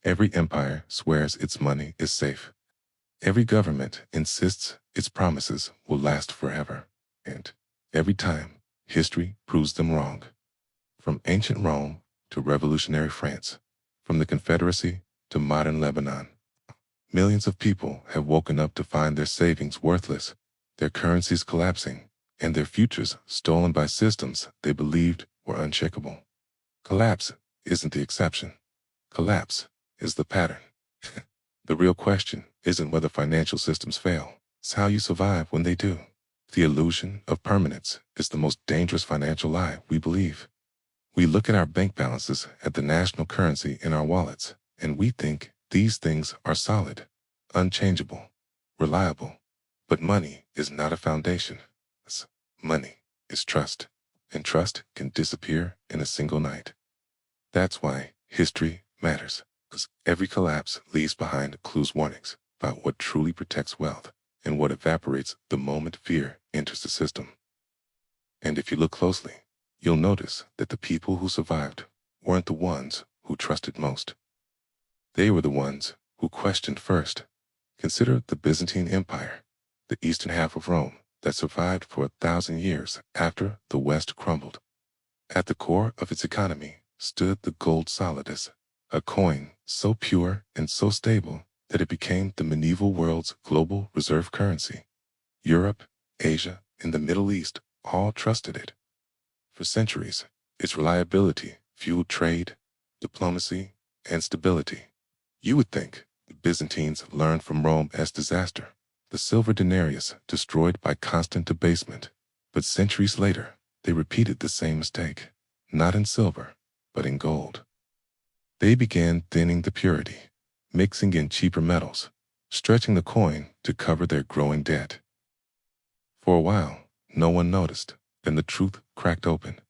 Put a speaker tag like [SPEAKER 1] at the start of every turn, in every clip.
[SPEAKER 1] Every empire swears its money is safe. Every government insists its promises will last forever. And every time, history proves them wrong. From ancient Rome to revolutionary France, from the Confederacy to modern Lebanon, millions of people have woken up to find their savings worthless, their currencies collapsing, and their futures stolen by systems they believed were unshakable. Collapse isn't the exception. Collapse is the pattern. The real question isn't whether financial systems fail. It's how you survive when they do. The illusion of permanence is the most dangerous financial lie we believe. We look at our bank balances, at the national currency in our wallets, and we think these things are solid, unchangeable, reliable. But money is not a foundation. Money is trust, and trust can disappear in a single night. That's why history matters, because every collapse leaves behind clues, warnings about what truly protects wealth and what evaporates the moment fear enters the system. And if you look closely, you'll notice that the people who survived weren't the ones who trusted most. They were the ones who questioned first. Consider the Byzantine Empire, the eastern half of Rome that survived for 1,000 years after the West crumbled. At the core of its economy stood the gold solidus, a coin so pure and so stable that it became the medieval world's global reserve currency. Europe, Asia, and the Middle East all trusted it. For centuries, its reliability fueled trade, diplomacy, and stability. You would think the Byzantines learned from Rome's disaster, the silver denarius destroyed by constant debasement. But centuries later, they repeated the same mistake, not in silver, but in gold. They began thinning the purity, mixing in cheaper metals, stretching the coin to cover their growing debt. For a while, no one noticed. Then the truth cracked open.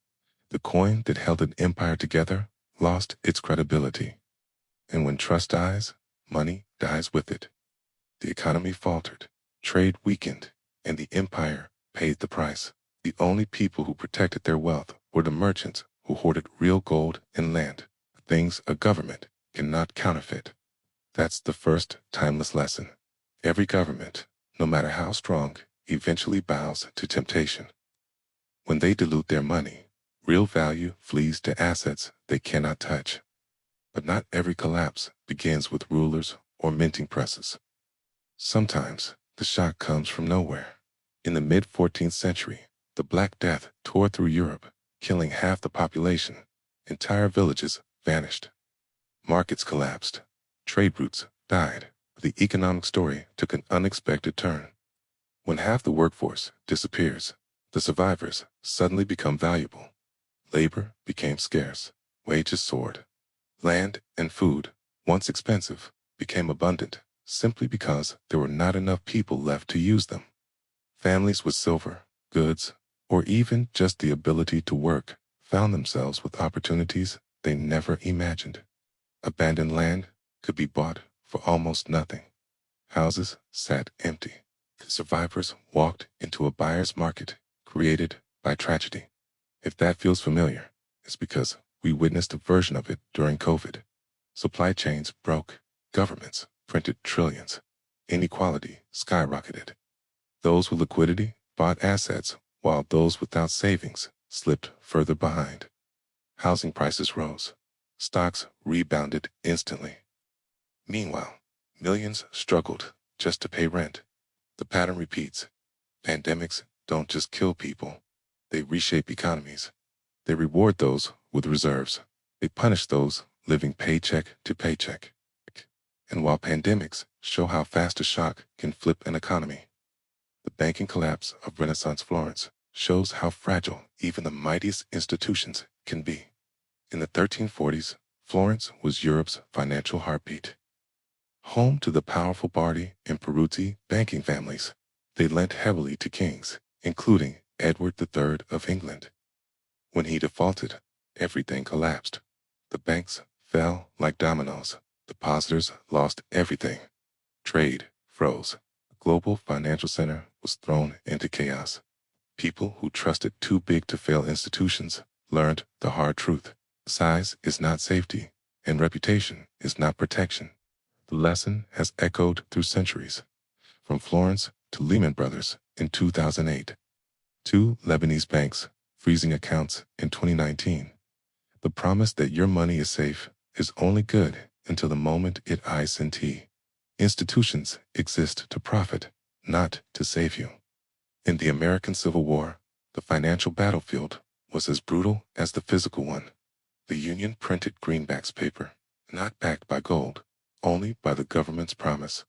[SPEAKER 1] The coin that held an empire together lost its credibility. And when trust dies, money dies with it. The economy faltered, trade weakened, and the empire paid the price. The only people who protected their wealth were the merchants who hoarded real gold and land, things a government cannot counterfeit. That's the first timeless lesson. Every government, no matter how strong, eventually bows to temptation. When they dilute their money, real value flees to assets they cannot touch. But not every collapse begins with rulers or minting presses. Sometimes the shock comes from nowhere. In the mid-14th century, the Black Death tore through Europe, killing half the population. Entire villages vanished. Markets collapsed. Trade routes died. The economic story took an unexpected turn. When half the workforce disappears, the survivors suddenly become valuable. Labor became scarce. Wages soared. Land and food, once expensive, became abundant simply because there were not enough people left to use them. Families with silver, goods, or even just the ability to work found themselves with opportunities they never imagined. Abandoned land could be bought for almost nothing. Houses sat empty. The survivors walked into a buyer's market created by tragedy. If that feels familiar, it's because we witnessed a version of it during COVID. Supply chains broke, governments printed trillions, inequality skyrocketed. Those with liquidity bought assets, while those without savings slipped further behind. Housing prices rose. Stocks rebounded instantly. Meanwhile, millions struggled just to pay rent. The pattern repeats. Pandemics don't just kill people, they reshape economies. They reward those with reserves. They punish those living paycheck to paycheck. And while pandemics show how fast a shock can flip an economy, the banking collapse of Renaissance Florence shows how fragile even the mightiest institutions can be. In the 1340s, Florence was Europe's financial heartbeat. Home to the powerful Bardi and Peruzzi banking families, they lent heavily to kings, including Edward III of England. When he defaulted, everything collapsed. The banks fell like dominoes. Depositors lost everything. Trade froze. The global financial center was thrown into chaos. People who trusted too big to fail institutions learned the hard truth. Size is not safety, and reputation is not protection. The lesson has echoed through centuries, from Florence to Lehman Brothers in 2008, to Lebanese banks freezing accounts in 2019. The promise that your money is safe is only good until the moment it ice and tea. Institutions exist to profit, not to save you. In the American Civil War, the financial battlefield was as brutal as the physical one. The Union printed greenbacks paper, not backed by gold, only by the government's promise.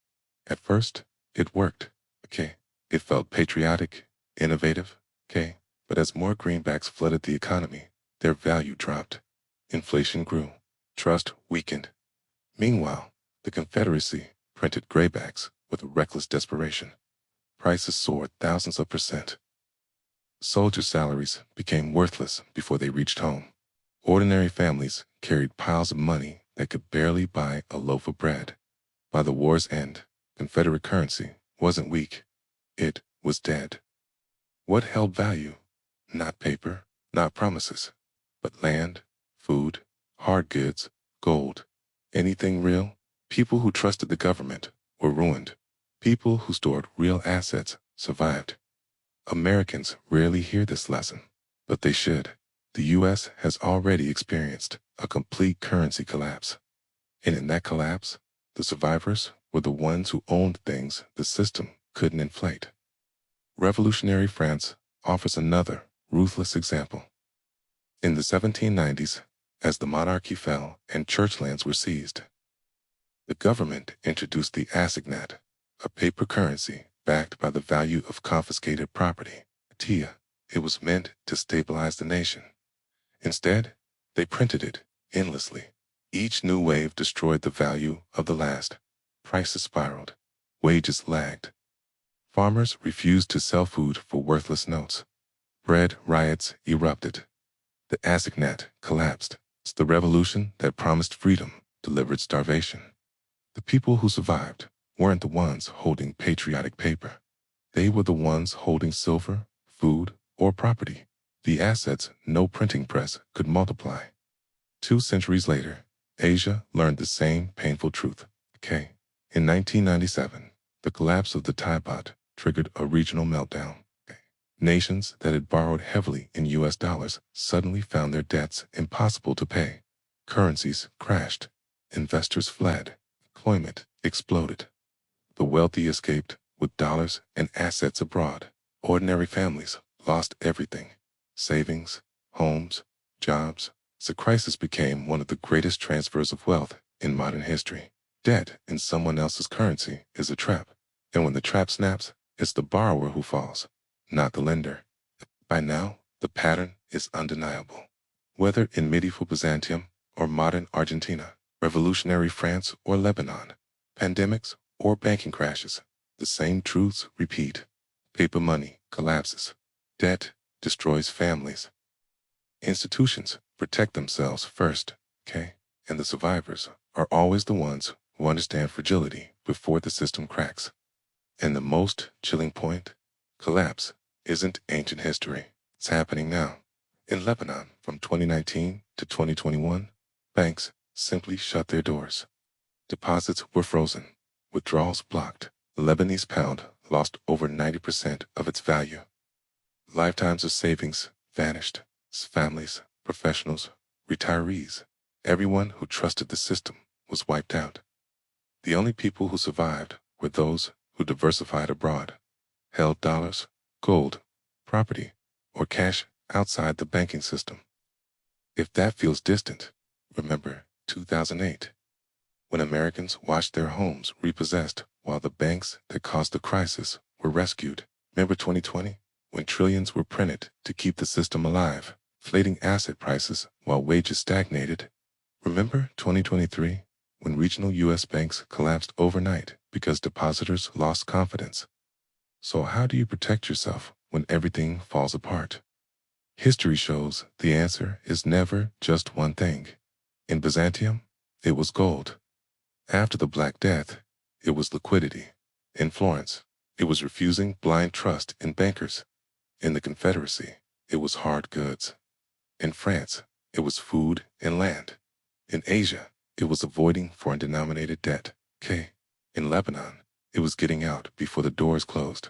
[SPEAKER 1] At first, it worked, okay. It felt patriotic, innovative, okay. But as more greenbacks flooded the economy, their value dropped. Inflation grew. Trust weakened. Meanwhile, the Confederacy printed graybacks with reckless desperation. Prices soared thousands of %. Soldiers' salaries became worthless before they reached home. Ordinary families carried piles of money that could barely buy a loaf of bread. By the war's end, Confederate currency wasn't weak. It was dead. What held value? Not paper, not promises, but land, food, hard goods, gold. Anything real? People who trusted the government were ruined. People who stored real assets survived. Americans rarely hear this lesson, but they should. The U.S. has already experienced a complete currency collapse. And in that collapse, the survivors were the ones who owned things the system couldn't inflate. Revolutionary France offers another ruthless example. In the 1790s, as the monarchy fell and church lands were seized, the government introduced the assignat, a paper currency backed by the value of confiscated property. It was meant to stabilize the nation. Instead, they printed it endlessly. Each new wave destroyed the value of the last. Prices spiraled. Wages lagged. Farmers refused to sell food for worthless notes. Bread riots erupted. The assignat collapsed. The revolution that promised freedom delivered starvation. The people who survived weren't the ones holding patriotic paper. They were the ones holding silver, food, or property, the assets no printing press could multiply. 2 centuries later, Asia learned the same painful truth. In 1997, the collapse of the Thai baht triggered a regional meltdown. Nations that had borrowed heavily in U.S. dollars suddenly found their debts impossible to pay. Currencies crashed. Investors fled. Employment exploded. The wealthy escaped with dollars and assets abroad. Ordinary families lost everything. Savings, homes, jobs. The crisis became one of the greatest transfers of wealth in modern history. Debt in someone else's currency is a trap. And when the trap snaps, it's the borrower who falls, not the lender. By now, the pattern is undeniable. Whether in medieval Byzantium or modern Argentina, revolutionary France or Lebanon, pandemics or banking crashes, the same truths repeat. Paper money collapses. Debt destroys families. Institutions protect themselves first, and the survivors are always the ones who understand fragility before the system cracks. And the most chilling point, collapse isn't ancient history. It's happening now. In Lebanon, from 2019 to 2021, banks simply shut their doors. Deposits were frozen, withdrawals blocked. The Lebanese pound lost over 90% of its value. Lifetimes of savings vanished. Families, professionals, retirees, everyone who trusted the system was wiped out. The only people who survived were those who diversified abroad, held dollars, gold, property, or cash outside the banking system. If that feels distant, remember 2008, when Americans watched their homes repossessed while the banks that caused the crisis were rescued. Remember 2020, when trillions were printed to keep the system alive, inflating asset prices while wages stagnated. Remember 2023, when regional U.S. banks collapsed overnight because depositors lost confidence. So how do you protect yourself when everything falls apart? History shows the answer is never just one thing. In Byzantium, it was gold. After the Black Death, it was liquidity. In Florence, it was refusing blind trust in bankers. In the Confederacy, it was hard goods. In France, it was food and land. In Asia, It was avoiding foreign-denominated debt. K. In Lebanon, it was getting out before the doors closed.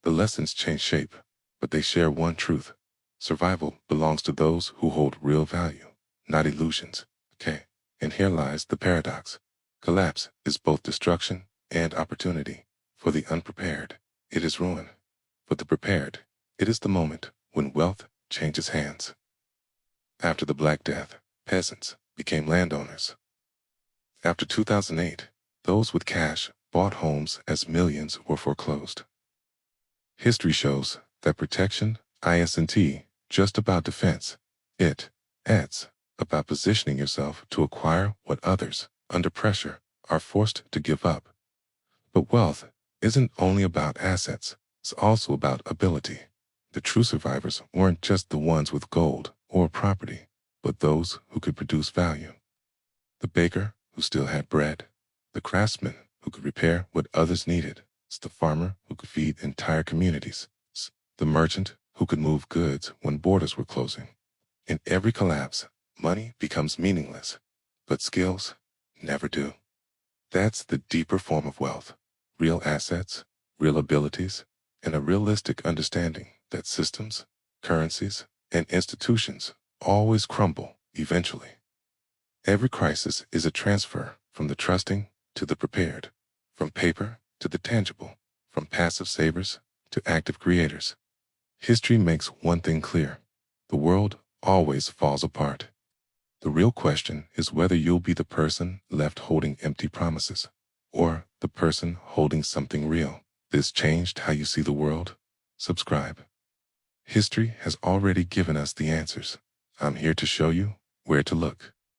[SPEAKER 1] The lessons change shape, but they share one truth. Survival belongs to those who hold real value, not illusions. Okay, and here lies the paradox. Collapse is both destruction and opportunity. For the unprepared, it is ruin. For the prepared, it is the moment when wealth changes hands. After the Black Death, peasants became landowners. After 2008, those with cash bought homes as millions were foreclosed. History shows that protection isn't just about defense. It's about positioning yourself to acquire what others, under pressure, are forced to give up. But wealth isn't only about assets, it's also about ability. The true survivors weren't just the ones with gold or property, but those who could produce value. The baker who still had bread, the craftsman who could repair what others needed, the farmer who could feed entire communities, the merchant who could move goods when borders were closing. In every collapse, money becomes meaningless, but skills never do. That's the deeper form of wealth: real assets, real abilities, and a realistic understanding that systems, currencies, and institutions always crumble eventually. Every crisis is a transfer from the trusting to the prepared, from paper to the tangible, from passive savers to active creators. History makes one thing clear: the world always falls apart. The real question is whether you'll be the person left holding empty promises, or the person holding something real. This changed how you see the world? Subscribe. History has already given us the answers. I'm here to show you where to look.